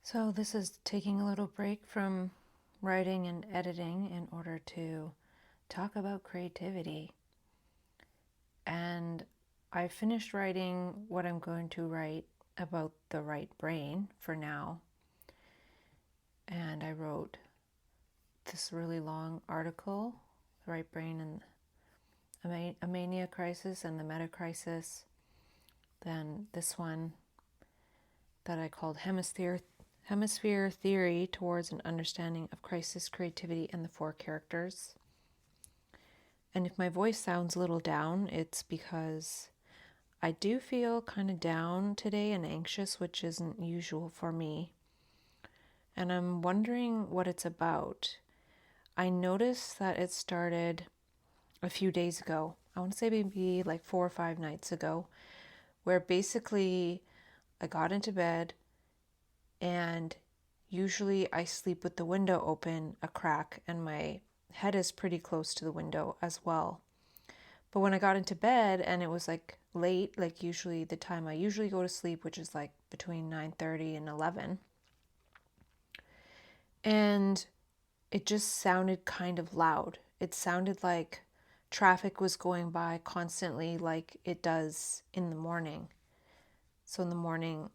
So this is taking a little break from writing and editing in order to talk about creativity. And I finished writing what I'm going to write about the right brain for now. And I wrote this really long article, The Right Brain and a Mania Crisis and the Meta Crisis. Then this one that I called Hemisphere Theory Towards an Understanding of Crisis, Creativity, and the Four Characters. And if my voice sounds a little down, it's because I do feel kind of down today and anxious, which isn't usual for me. And I'm wondering what it's about. I noticed that it started a few days ago. I want to say maybe like 4 or 5 nights ago, where basically I got into bed and usually I sleep with the window open a crack and my head is pretty close to the window as well. But when I got into bed and it was like late, like usually the time I usually go to sleep, which is like between 9:30 and 11, and it just sounded kind of loud. It sounded like traffic was going by constantly like it does in the morning. So in the morning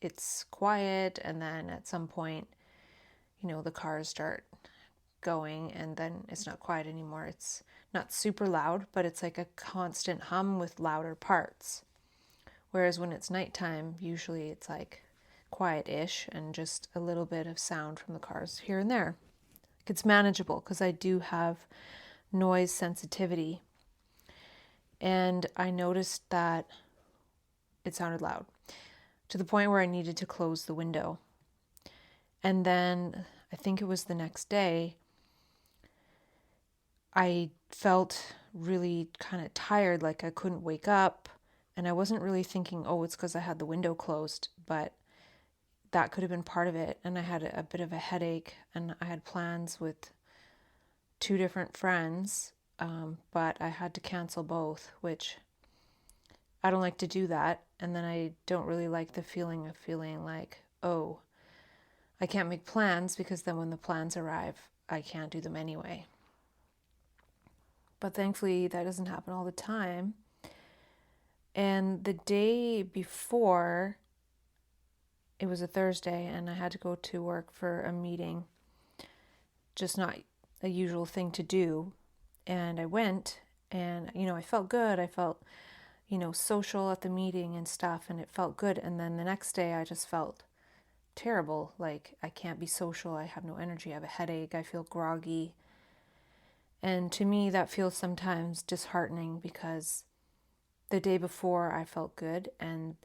it's quiet, and then at some point, the cars start going and then it's not quiet anymore. It's not super loud, but it's like a constant hum with louder parts. Whereas when it's nighttime, usually it's like quiet-ish and just a little bit of sound from the cars here and there. It's manageable because I do have noise sensitivity. And I noticed that it sounded loud to the point where I needed to close the window. And then I think it was the next day, I felt really kind of tired, like I couldn't wake up. And I wasn't really thinking, oh, it's because I had the window closed, but that could have been part of it. And I had a bit of a headache, and I had plans with 2 different friends, but I had to cancel both, which I don't like to do that. And then I don't really like the feeling of feeling like, oh, I can't make plans, because then when the plans arrive, I can't do them anyway. But thankfully, that doesn't happen all the time. And the day before, it was a Thursday, and I had to go to work for a meeting, just not a usual thing to do. And I went, and, I felt good. I felt, social at the meeting and stuff, and it felt good. And then the next day, I just felt terrible. Like, I can't be social. I have no energy. I have a headache. I feel groggy. And to me, that feels sometimes disheartening, because the day before I felt good, and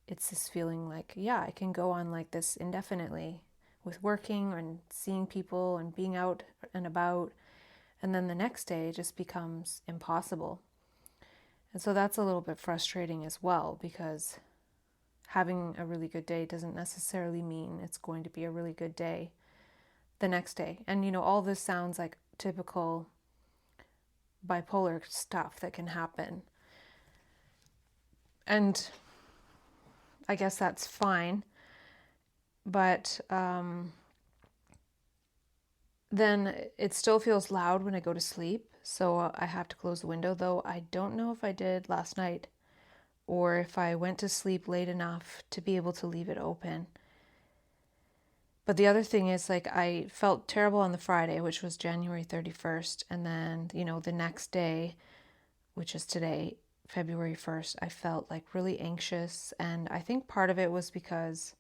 it's this feeling like, yeah, I can go on like this indefinitely with working and seeing people and being out and about. And then the next day it just becomes impossible. And so that's a little bit frustrating as well, because having a really good day doesn't necessarily mean it's going to be a really good day the next day. And, all this sounds like typical bipolar stuff that can happen. And I guess that's fine. But then it still feels loud when I go to sleep. So I have to close the window, though I don't know if I did last night or if I went to sleep late enough to be able to leave it open. But the other thing is, like, I felt terrible on the Friday, which was January 31st. And then, the next day, which is today, February 1st, I felt like really anxious. And I think part of it was because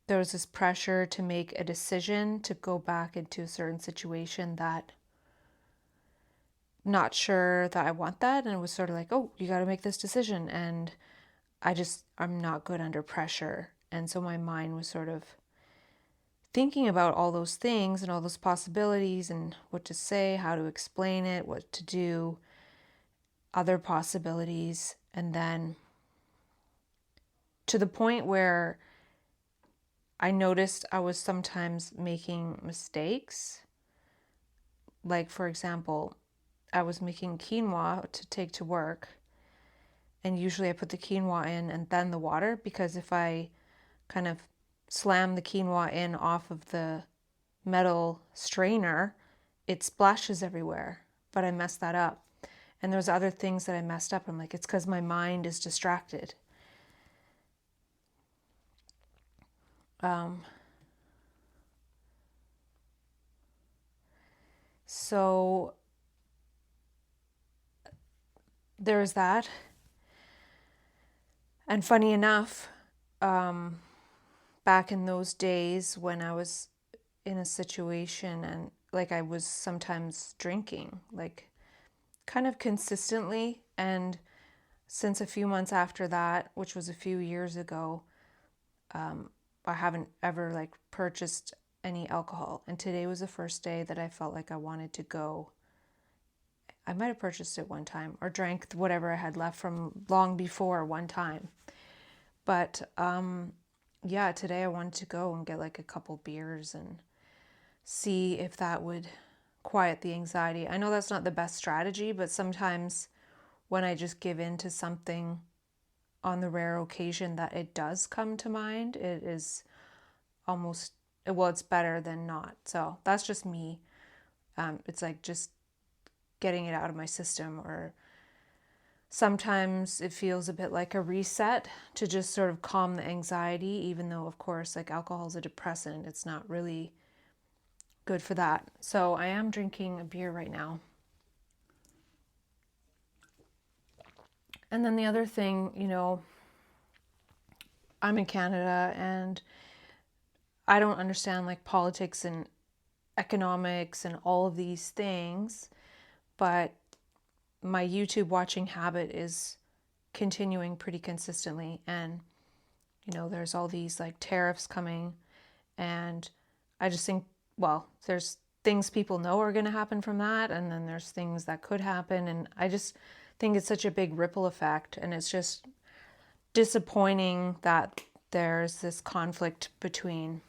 there was this pressure to make a decision to go back into a certain situation that not sure that I want that. And it was sort of like, oh, you got to make this decision. And I'm not good under pressure. And so my mind was sort of thinking about all those things and all those possibilities and what to say, how to explain it, what to do, other possibilities. And then to the point where I noticed I was sometimes making mistakes. Like, for example, I was making quinoa to take to work, and usually I put the quinoa in and then the water, because if I kind of slam the quinoa in off of the metal strainer, it splashes everywhere. But I messed that up. And there's other things that I messed up. I'm like, it's because my mind is distracted. So there's that. And funny enough, back in those days when I was in a situation and like I was sometimes drinking, like kind of consistently. And since a few months after that, which was a few years ago, I haven't ever like purchased any alcohol. And today was the first day that I felt like I wanted to go. I might have purchased it one time or drank whatever I had left from long before one time. But yeah, today I wanted to go and get like a couple beers and see if that would quiet the anxiety. I know that's not the best strategy, but sometimes when I just give in to something on the rare occasion that it does come to mind, it is almost, well, it's better than not. So that's just me. It's like just getting it out of my system, or sometimes it feels a bit like a reset to just sort of calm the anxiety, even though, of course, like alcohol is a depressant. It's not really good for that. So I am drinking a beer right now. And then the other thing, I'm in Canada and I don't understand like politics and economics and all of these things, but my YouTube watching habit is continuing pretty consistently. And, there's all these like tariffs coming. And I just think, well, there's things people know are going to happen from that. And then there's things that could happen. And I just think it's such a big ripple effect. And it's just disappointing that there's this conflict between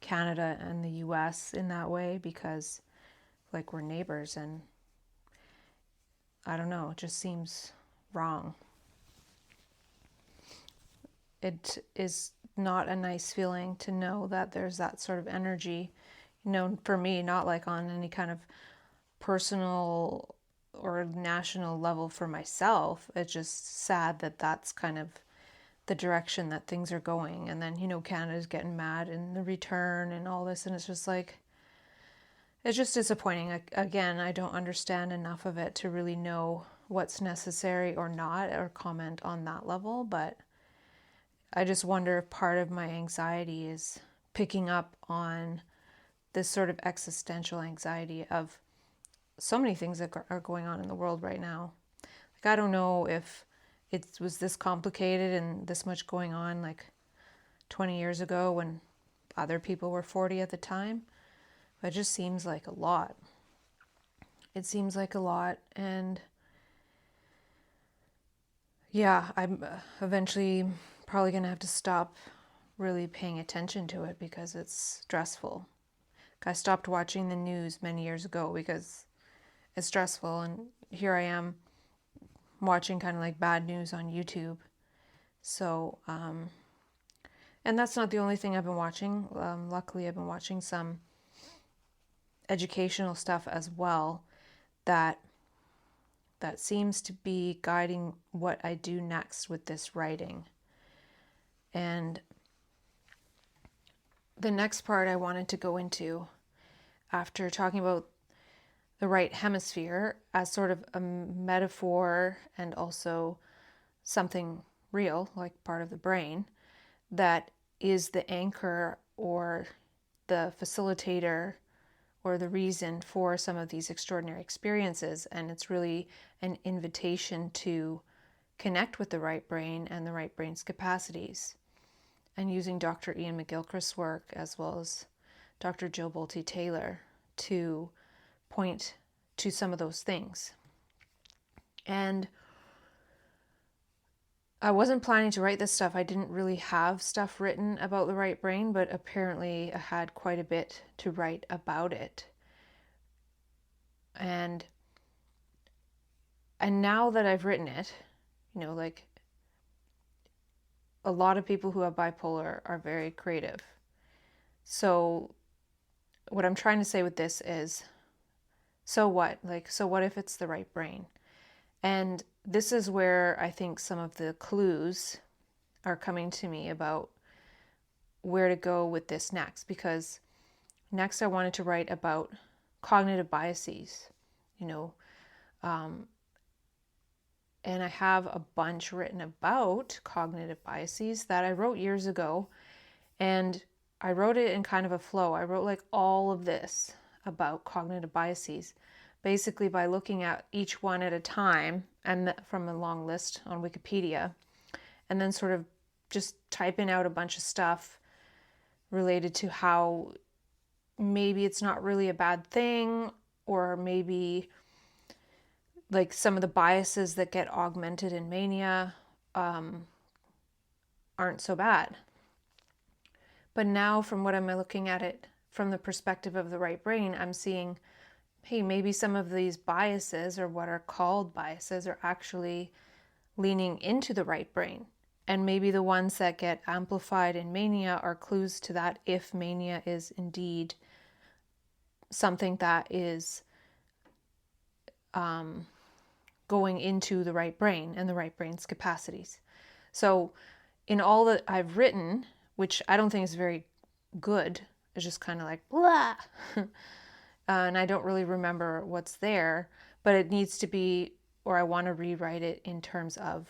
Canada and the US in that way, because like we're neighbors, and I don't know, it just seems wrong. It is not a nice feeling to know that there's that sort of energy, for me, not like on any kind of personal or national level for myself. It's just sad that that's kind of the direction that things are going. And then, Canada's getting mad in the return and all this. And it's just like, it's just disappointing. Again, I don't understand enough of it to really know what's necessary or not, or comment on that level. But I just wonder if part of my anxiety is picking up on this sort of existential anxiety of so many things that are going on in the world right now. Like, I don't know if it was this complicated and this much going on like 20 years ago when other people were 40 at the time. But it just seems like a lot. It seems like a lot. And yeah, I'm eventually probably going to have to stop really paying attention to it because it's stressful. I stopped watching the news many years ago because it's stressful, and here I am watching kind of like bad news on YouTube. So, and that's not the only thing I've been watching. Luckily, I've been watching some educational stuff as well that seems to be guiding what I do next with this writing. And the next part I wanted to go into, after talking about the right hemisphere as sort of a metaphor and also something real, like part of the brain, that is the anchor or the facilitator or the reason for some of these extraordinary experiences. And it's really an invitation to connect with the right brain and the right brain's capacities. And using Dr. Ian McGilchrist's work as well as Dr. Jill Bolte Taylor to point to some of those things. And I wasn't planning to write this stuff. I didn't really have stuff written about the right brain, but apparently I had quite a bit to write about it. And now that I've written it, like a lot of people who have bipolar are very creative. So what I'm trying to say with this is, so what? Like, so what if it's the right brain? And this is where I think some of the clues are coming to me about where to go with this next, because next I wanted to write about cognitive biases, you know, and I have a bunch written about cognitive biases that I wrote years ago, and I wrote it in kind of a flow. I wrote like all of this about cognitive biases, basically by looking at each one at a time and from a long list on Wikipedia, and then sort of just typing out a bunch of stuff related to how maybe it's not really a bad thing, or maybe like some of the biases that get augmented in mania aren't so bad. But now, from what I'm looking at it from the perspective of the right brain, I'm seeing, hey, maybe some of these biases, or what are called biases, are actually leaning into the right brain. And maybe the ones that get amplified in mania are clues to that, if mania is indeed something that is going into the right brain and the right brain's capacities. So in all that I've written, which I don't think is very good, it's just kind of like blah, and I don't really remember what's there, but it needs to be, or I want to rewrite it in terms of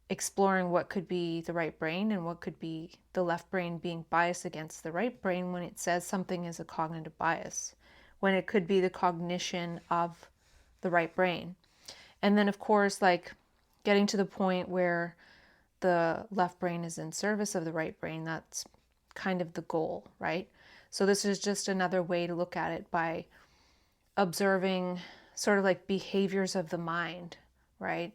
exploring what could be the right brain and what could be the left brain being biased against the right brain when it says something is a cognitive bias, when it could be the cognition of the right brain. And then, of course, like getting to the point where the left brain is in service of the right brain, that's kind of the goal, right? So this is just another way to look at it, by observing sort of like behaviors of the mind, right?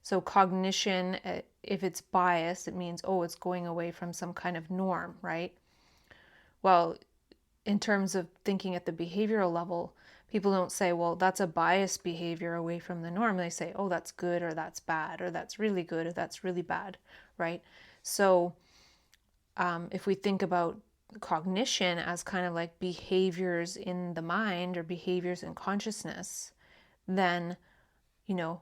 So cognition, if it's biased, it means, oh, it's going away from some kind of norm, right? Well, in terms of thinking at the behavioral level, people don't say, well, that's a biased behavior away from the norm. They say, oh, that's good, or that's bad, or that's really good, or that's really bad, right? So if we think about cognition as kind of like behaviors in the mind or behaviors in consciousness, then, you know,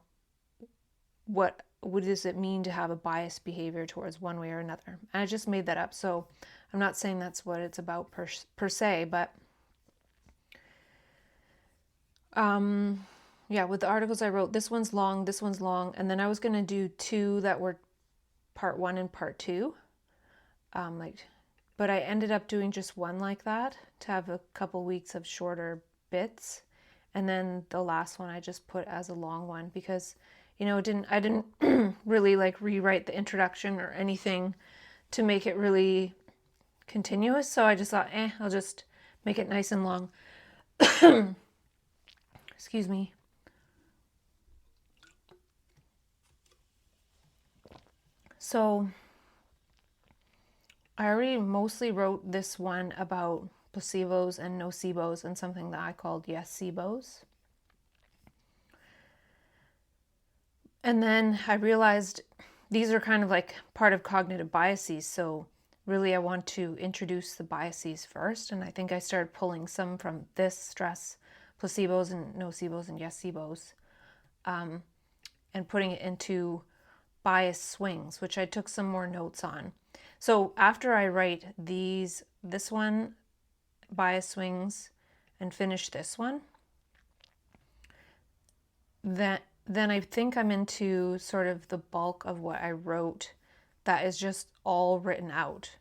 what does it mean to have a biased behavior towards one way or another? And I just made that up, so I'm not saying that's what it's about per se, but yeah, with the articles I wrote, this one's long, and then I was going to do two that were part 1 and part 2, but I ended up doing just one like that to have a couple weeks of shorter bits, and then the last one I just put as a long one, because I didn't really like rewrite the introduction or anything to make it really continuous, so I just thought, I'll just make it nice and long. Excuse me. So I already mostly wrote this one about placebos and nocebos, and something that I called yes-sebos. And then I realized these are kind of like part of cognitive biases, so really I want to introduce the biases first, and I think I started pulling some from this stress, placebos and nocebos and yes-sebos, and putting it into bias swings, which I took some more notes on. So after I write this one, bias swings, and finish this one, then I think I'm into sort of the bulk of what I wrote that is just all written out.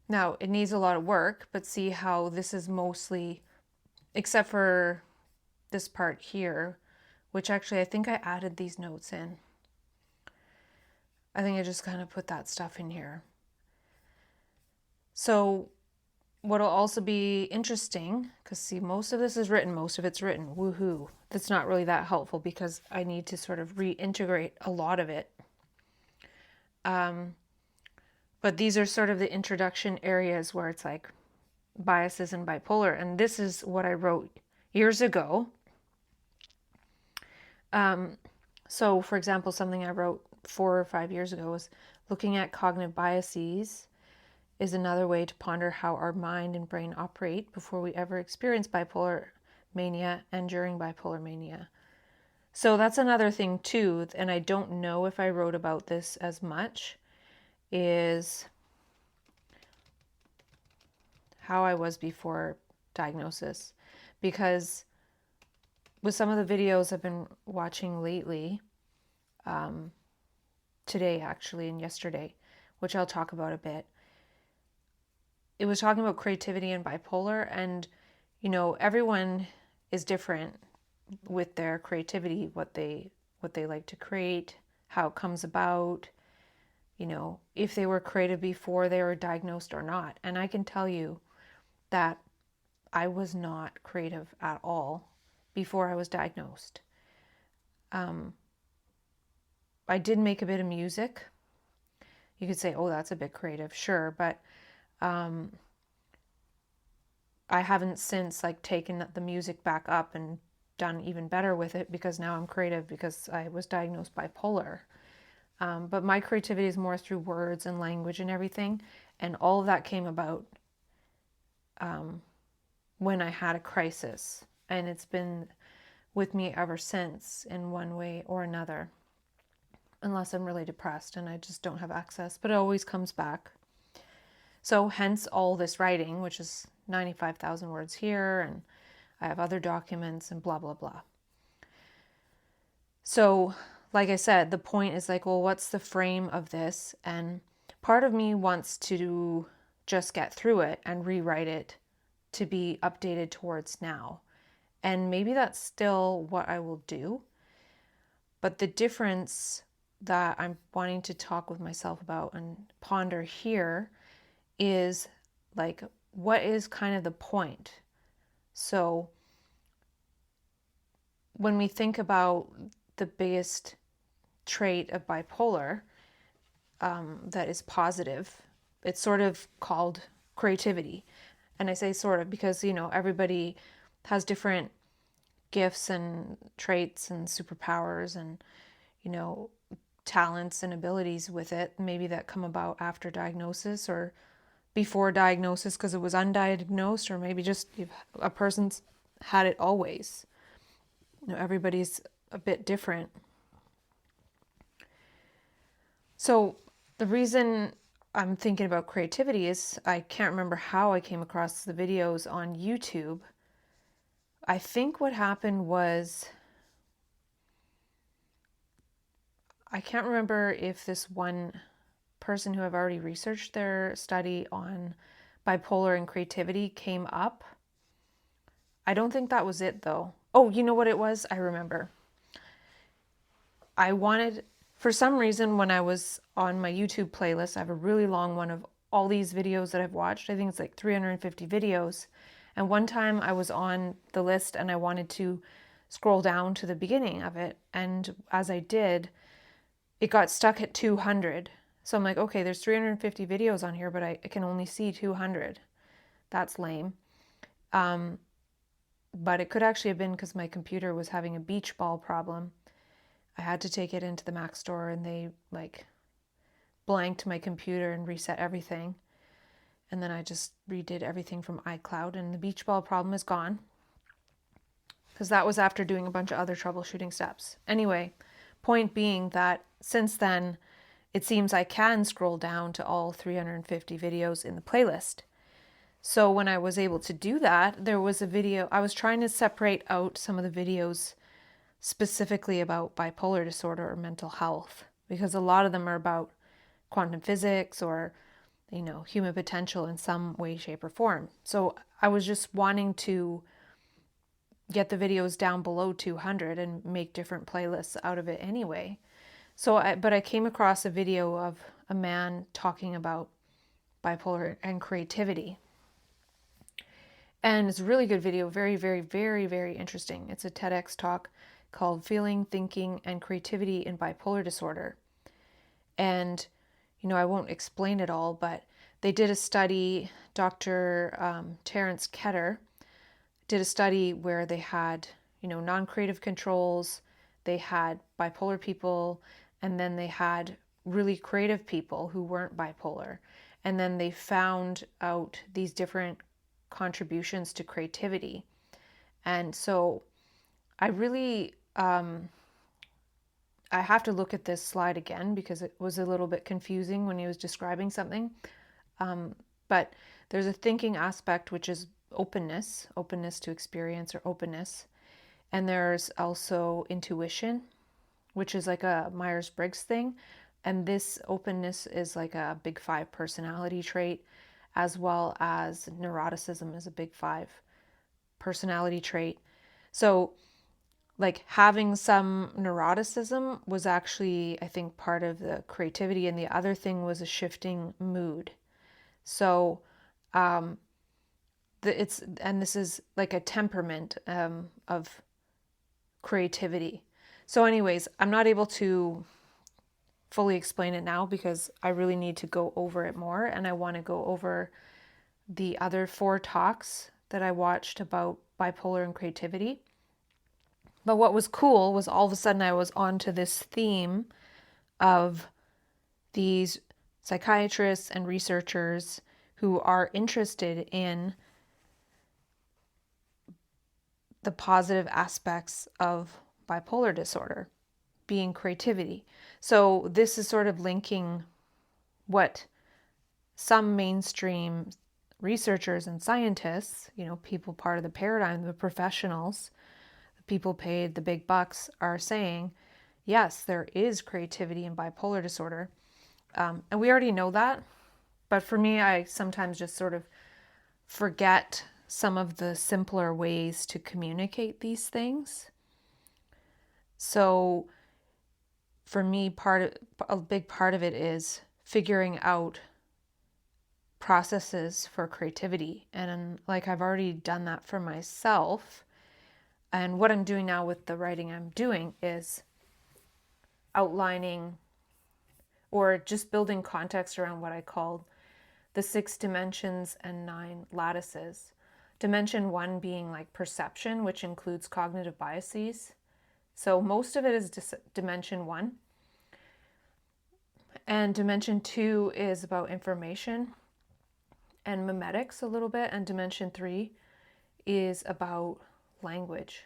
Now, it needs a lot of work, but see how this is mostly, except for this part here, which actually I think I added these notes in. I think I just kind of put that stuff in here. So what'll also be interesting, because see, most of it's written, woohoo. That's not really that helpful because I need to sort of reintegrate a lot of it. But these are sort of the introduction areas where it's like biases and bipolar. And this is what I wrote years ago. So for example, something I wrote 4 or 5 years ago was Looking at cognitive biases is another way to ponder how our mind and brain operate before we ever experience bipolar mania and during bipolar mania. So that's another thing too, and I don't know if I wrote about this as much, is how I was before diagnosis. Because with some of the videos I've been watching lately, today actually and yesterday, which I'll talk about a bit, it was talking about creativity and bipolar, and everyone is different with their creativity, what they like to create, how it comes about, if they were creative before they were diagnosed or not. And I can tell you that I was not creative at all before I was diagnosed. I did make a bit of music. You could say, oh, that's a bit creative, sure, but I haven't since taken the music back up and done even better with it, because now I'm creative because I was diagnosed bipolar. But my creativity is more through words and language and everything, and all of that came about when I had a crisis, and it's been with me ever since in one way or another, unless I'm really depressed and I just don't have access, but it always comes back. So hence all this writing, which is 95,000 words here, and I have other documents and blah, blah, blah. So, like I said, the point is well, what's the frame of this? And part of me wants to just get through it and rewrite it to be updated towards now. And maybe that's still what I will do. But the difference that I'm wanting to talk with myself about and ponder here is what is kind of the point? So when we think about the biggest trait of bipolar that is positive, it's sort of called creativity. And I say sort of because, everybody has different gifts and traits and superpowers and, talents and abilities with it, maybe that come about after diagnosis or before diagnosis because it was undiagnosed, or maybe just a person's had it always. Everybody's a bit different. So the reason I'm thinking about creativity is I can't remember how I came across the videos on YouTube. I think what happened was, I can't remember if this one person who I've already researched their study on bipolar and creativity came up. I don't think that was it though. Oh, you know what it was? I remember. I wanted, for some reason, when I was on my YouTube playlist, I have a really long one of all these videos that I've watched. I think it's 350 videos. And one time I was on the list and I wanted to scroll down to the beginning of it. And as I did, it got stuck at 200. So I'm okay, there's 350 videos on here, but I can only see 200. That's lame. But it could actually have been because my computer was having a beach ball problem. I had to take it into the Mac store and they blanked my computer and reset everything. And then I just redid everything from iCloud and the beach ball problem is gone. Because that was after doing a bunch of other troubleshooting steps. Anyway, point being that since then, it seems I can scroll down to all 350 videos in the playlist. So when I was able to do that, there was a video, I was trying to separate out some of the videos specifically about bipolar disorder or mental health, because a lot of them are about quantum physics or, human potential in some way, shape, or form. So I was just wanting to get the videos down below 200 and make different playlists out of it anyway. But I came across a video of a man talking about bipolar and creativity. And it's a really good video, very, very, very, very interesting. It's a TEDx talk called Feeling, Thinking, and Creativity in Bipolar Disorder. And, I won't explain it all, but they did a study, Dr. Terence Ketter did a study where they had, non-creative controls, they had bipolar people, and then they had really creative people who weren't bipolar. And then they found out these different contributions to creativity. And so I really, I have to look at this slide again because it was a little bit confusing when he was describing something. But there's a thinking aspect, which is openness, openness to experience or openness. And there's also intuition, which is like a Myers-Briggs thing. And this openness is like a big 5 personality trait, as well as neuroticism is a big 5 personality trait. So like having some neuroticism was actually, I think, part of the creativity. And the other thing was a shifting mood. So this is like a temperament of creativity. So anyways, I'm not able to fully explain it now because I really need to go over it more, and I want to go over the other 4 talks that I watched about bipolar and creativity. But what was cool was all of a sudden I was onto this theme of these psychiatrists and researchers who are interested in the positive aspects of bipolar disorder being creativity. So this is sort of linking what some mainstream researchers and scientists, people part of the paradigm, the professionals, the people paid the big bucks, are saying, yes, there is creativity in bipolar disorder. And we already know that. But for me, I sometimes just sort of forget some of the simpler ways to communicate these things. So for me, a big part of it is figuring out processes for creativity. And like I've already done that for myself. And what I'm doing now with the writing I'm doing is outlining or just building context around what I call the 6 dimensions and 9 lattices. Dimension 1 being like perception, which includes cognitive biases. So most of it is dimension 1. And dimension 2 is about information and memetics a little bit. And dimension 3 is about language.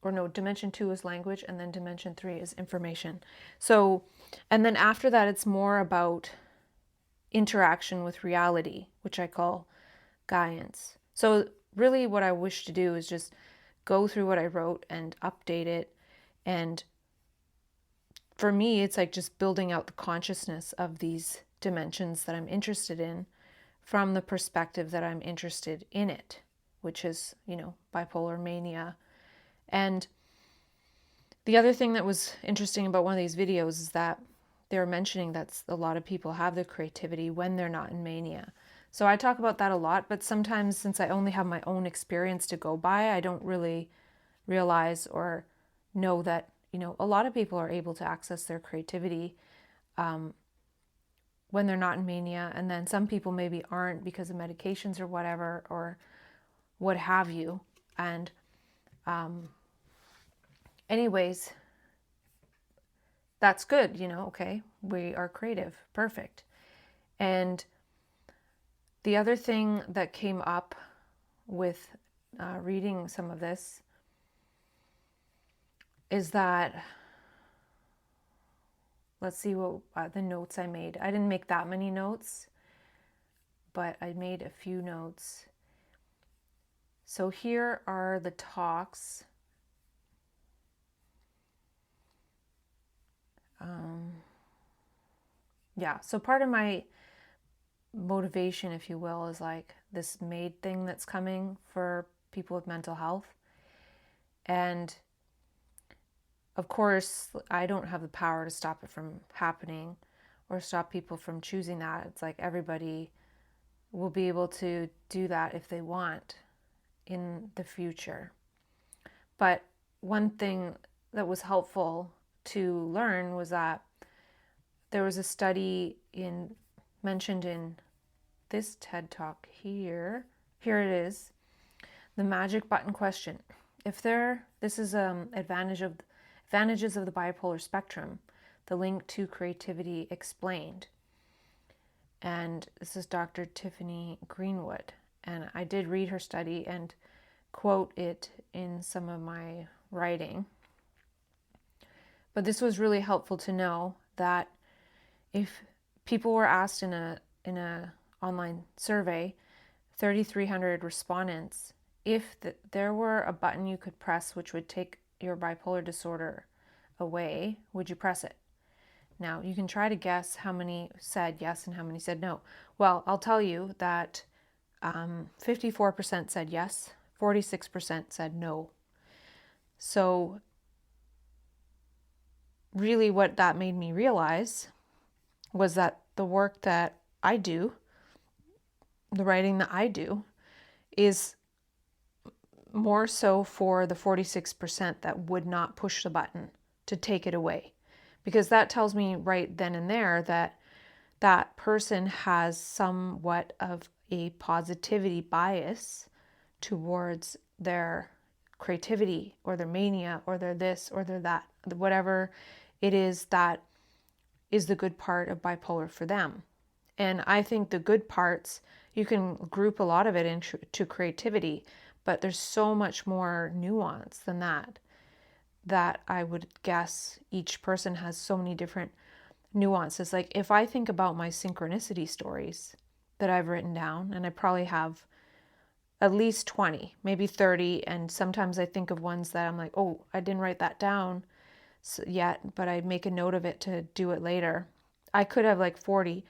Or no, dimension 2 is language, and then dimension 3 is information. So, and then after that, it's more about interaction with reality, which I call guidance. So really what I wish to do is just go through what I wrote and update it. And for me, it's like just building out the consciousness of these dimensions that I'm interested in from the perspective that I'm interested in it, which is, bipolar mania. And the other thing that was interesting about one of these videos is that they were mentioning that a lot of people have the creativity when they're not in mania. So I talk about that a lot, but sometimes since I only have my own experience to go by, I don't really realize or know that, a lot of people are able to access their creativity when they're not in mania. And then some people maybe aren't because of medications or whatever, or what have you. And anyways, that's good, okay, we are creative, perfect. And the other thing that came up with reading some of this is that, let's see what the notes I made. I didn't make that many notes, but I made a few notes. So here are the talks. So part of my motivation, if you will, is like this MAID thing that's coming for people with mental health. And of course, I don't have the power to stop it from happening or stop people from choosing that. It's like everybody will be able to do that if they want in the future. But one thing that was helpful to learn was that there was a study mentioned in this TED Talk here. Here it is. The magic button question. This is advantages of the bipolar spectrum. The Link to Creativity Explained. And this is Dr. Tiffany Greenwood. And I did read her study and quote it in some of my writing. But this was really helpful to know that if people were asked in a online survey, 3,300 respondents, if there were a button you could press which would take your bipolar disorder away, would you press it? Now, you can try to guess how many said yes and how many said no. Well, I'll tell you that 54% said yes, 46% said no. So really what that made me realize was that the work that I do, the writing that I do, is more so for the 46% that would not push the button to take it away. Because that tells me right then and there that that person has somewhat of a positivity bias towards their creativity or their mania or their this or their that, whatever it is that is the good part of bipolar for them. And I think the good parts, you can group a lot of it into creativity, but there's so much more nuance than that I would guess each person has so many different nuances. Like if I think about my synchronicity stories that I've written down, and I probably have at least 20, maybe 30, and sometimes I think of ones that I'm like, oh, I didn't write that down yet, but I make a note of it to do it later. I could have like 40,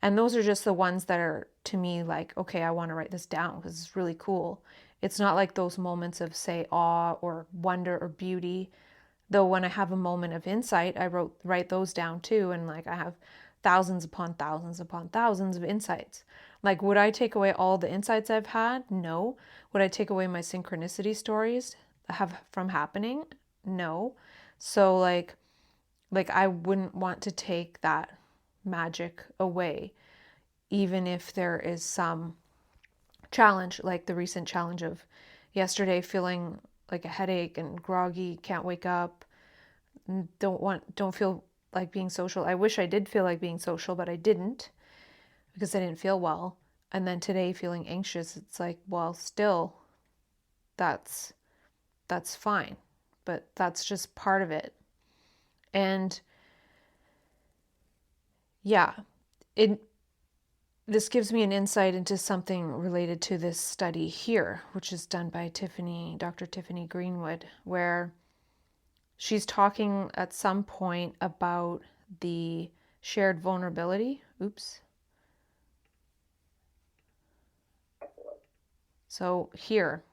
and those are just the ones that are to me like, okay, I want to write this down because it's really cool. It's not like those moments of, say, awe or wonder or beauty. Though when I have a moment of insight, I write those down too, and like I have thousands upon thousands upon thousands of insights. Like, would I take away all the insights I've had? No. Would I take away my synchronicity stories have from happening? No. So like I wouldn't want to take that magic away, even if there is some challenge, like the recent challenge of yesterday, feeling like a headache and groggy, can't wake up, don't feel like being social. I wish I did feel like being social, but I didn't because I didn't feel well. And then today feeling anxious, it's like, well, still that's fine, but that's just part of it. And yeah, this gives me an insight into something related to this study here, which is done by Dr. Tiffany Greenwood, where she's talking at some point about the shared vulnerability. Oops. So here,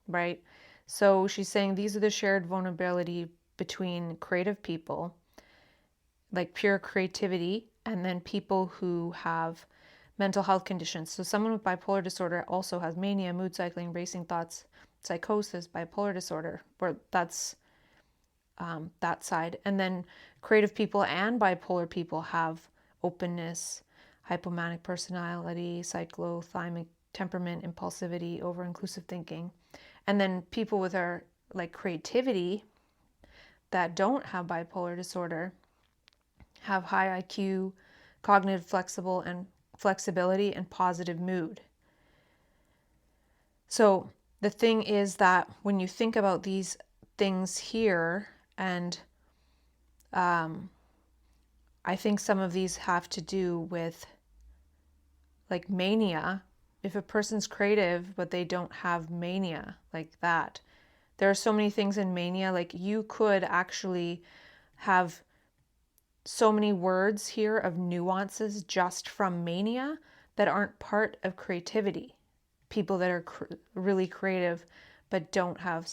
right? So she's saying these are the shared vulnerability between creative people, like pure creativity, and then people who have mental health conditions. So someone with bipolar disorder also has mania, mood cycling, racing thoughts, psychosis, bipolar disorder, where that's that side. And then creative people and bipolar people have openness, hypomanic personality, cyclothymic temperament, impulsivity, over-inclusive thinking. And then people with our like creativity that don't have bipolar disorder have high IQ, cognitive flexibility, and positive mood. So the thing is that when you think about these things here, and I think some of these have to do with like mania. If a person's creative but they don't have mania like that, there are so many things in mania. Like you could actually have so many words here of nuances just from mania that aren't part of creativity. People that are really creative but don't have